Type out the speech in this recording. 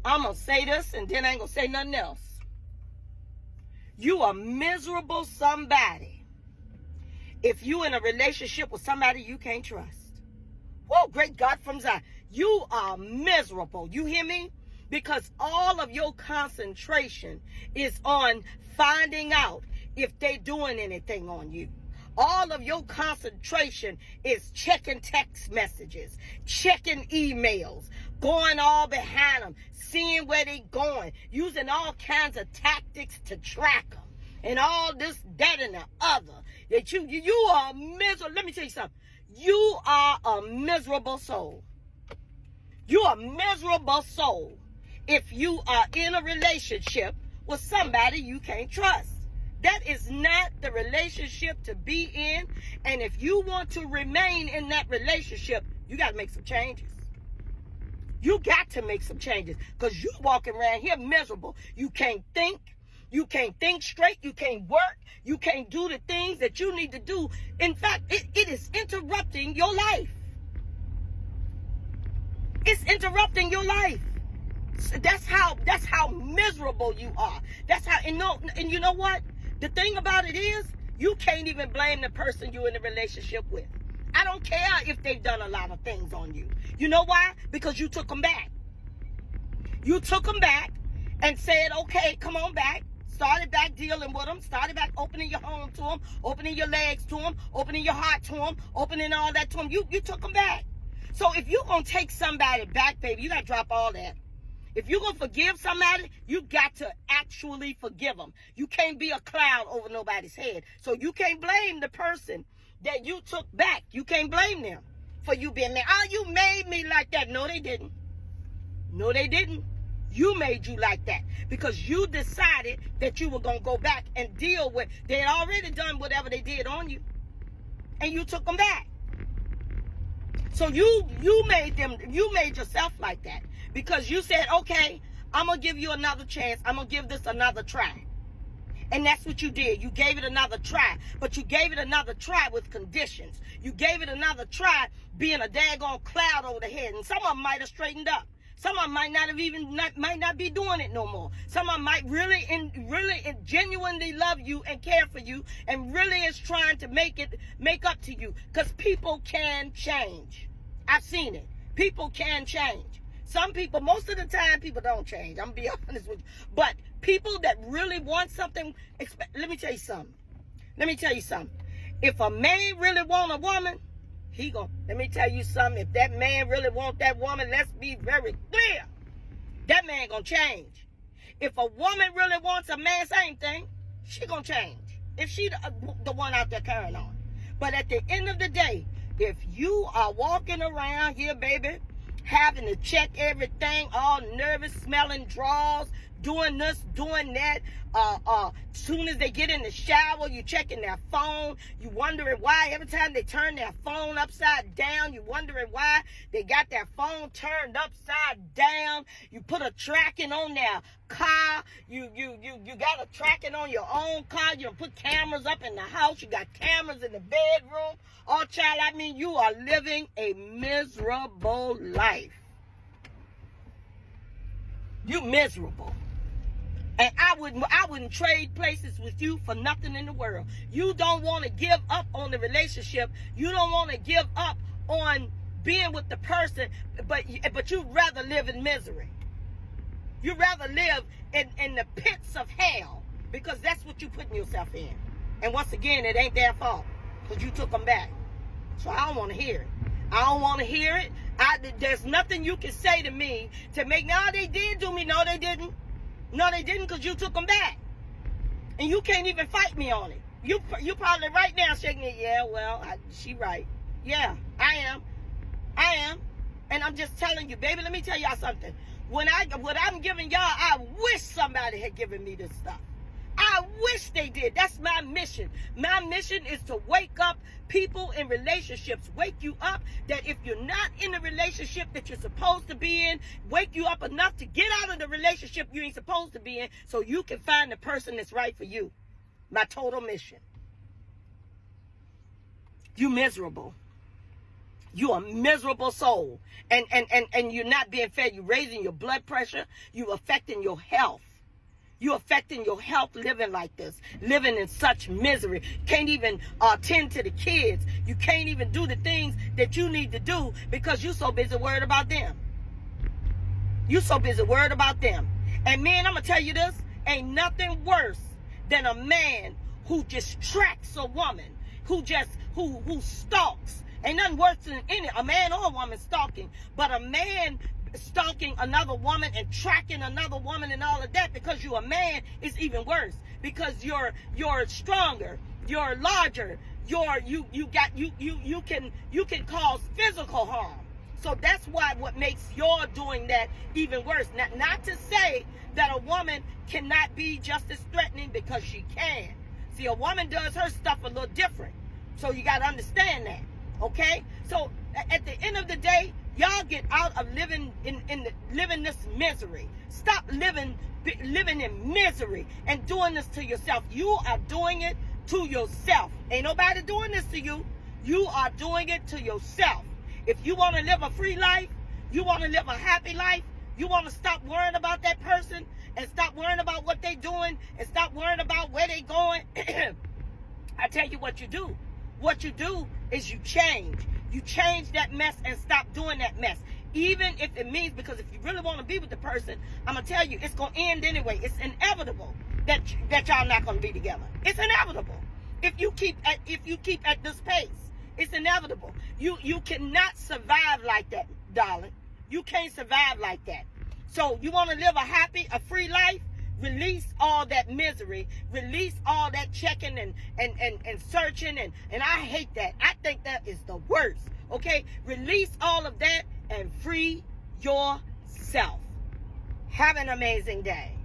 I'm going to say this and then I ain't going to say nothing else. You are miserable somebody if you in a relationship with somebody you can't trust. Oh, great God from Zion. You are miserable. You hear me? Because all of your concentration is on finding out if they doing anything on you. All of your concentration is checking text messages, checking emails, going all behind them, seeing where they going, using all kinds of tactics to track them, and all this, that, and the other. That you are miserable. Let me tell you something. You are a miserable soul. You are a miserable soul if you are in a relationship with somebody you can't trust. That is not the relationship to be in. And if you want to remain in that relationship, you got to make some changes. You got to make some changes because you walking around here miserable. You can't think. You can't think straight. You can't work. You can't do the things that you need to do. In fact, it is interrupting your life. It's interrupting your life. That's how miserable you are. That's how, and you know what? The thing about it is, you can't even blame the person you're in a relationship with. I don't care if they've done a lot of things on you. You know why? Because you took them back. You took them back and said, okay, come on back. Started back dealing with them. Started back opening your home to them, opening your legs to them, opening your heart to them, opening all that to them. You took them back. So if you're going to take somebody back, baby, you got to drop all that. If you're going to forgive somebody, you got to actually forgive them. You can't be a cloud over nobody's head. So you can't blame the person that you took back. You can't blame them for you being there. Oh, you made me like that. No, they didn't. No, they didn't. You made you like that because you decided that you were going to go back and deal with. They had already done whatever they did on you, and you took them back. So you made yourself like that because you said, okay, I'm going to give you another chance. I'm going to give this another try. And that's what you did. You gave it another try, but you gave it another try with conditions. You gave it another try being a daggone cloud over the head. And some of them might have straightened up. Some of them might not be doing it no more. Some of them might really genuinely love you and care for you and really is trying to make up to you. Because people can change. I've seen it. People can change. Some people, most of the time, people don't change. I'm going to be honest with you. But people that really want something, let me tell you something. If a man really want a woman, let me tell you something. If that man really want that woman, let's be very clear. That man gonna change. If a woman really wants a man, same thing. She gonna change. If she the one out there carrying on. But at the end of the day, if you are walking around here, baby, having to check everything, all nervous, smelling drawers, doing this, doing that. Soon as they get in the shower, you checking their phone. You wondering why every time they turn their phone upside down, you wondering why they got their phone turned upside down. You put a tracking on their car. You got a tracking on your own car. You put cameras up in the house. You got cameras in the bedroom. Oh, child, I mean, you are living a miserable life. You miserable. And I wouldn't trade places with you for nothing in the world. You don't want to give up on the relationship. You don't want to give up on being with the person, but you'd rather live in misery. You'd rather live in the pits of hell because that's what you're putting yourself in. And once again, it ain't their fault because you took them back. So I don't want to hear it. I don't want to hear it. There's nothing you can say to me to make, no, they did do me. No, they didn't. No, they didn't because you took them back. And you can't even fight me on it. You probably right now shaking it. Yeah, well, she right. Yeah, I am. And I'm just telling you, baby, let me tell y'all something. What I'm giving y'all, I wish somebody had given me this stuff. I wish they did. That's my mission. My mission is to wake up people in relationships. Wake you up that if you're not in the relationship that you're supposed to be in, wake you up enough to get out of the relationship you ain't supposed to be in so you can find the person that's right for you. My total mission. You miserable. You're a miserable soul. And you're not being fed. You're raising your blood pressure. You're affecting your health. You're affecting your health living like this, living in such misery. Can't even tend to the kids. You can't even do the things that you need to do because you're so busy worried about them. You're so busy worried about them. And man, I'm going to tell you this, ain't nothing worse than a man who just tracks a woman, who stalks. Ain't nothing worse than a man or a woman stalking, but a man stalking another woman and tracking another woman and all of that because you're a man is even worse because you're stronger, you're larger, you can cause physical harm. So that's why what makes your doing that even worse. Not to say that a woman cannot be just as threatening, because she can. See, a woman does her stuff a little different. So you got to understand that. Okay? So at the end of the day, y'all get out of living living this misery. Stop living in misery and doing this to yourself. You are doing it to yourself. Ain't nobody doing this to you. You are doing it to yourself. If you want to live a free life, you want to live a happy life, you want to stop worrying about that person and stop worrying about what they're doing and stop worrying about where they're going, I tell you what you do. What you do is you change. You change that mess and stop doing that mess. Even if it means, because if you really want to be with the person, I'm going to tell you, it's going to end anyway. It's inevitable that y'all not going to be together. It's inevitable. If you keep at this pace, it's inevitable. You cannot survive like that, darling. You can't survive like that. So you want to live a free life? Release all that misery. Release all that checking and searching. And I hate that. I think that is the worst. Okay? Release all of that and free yourself. Have an amazing day.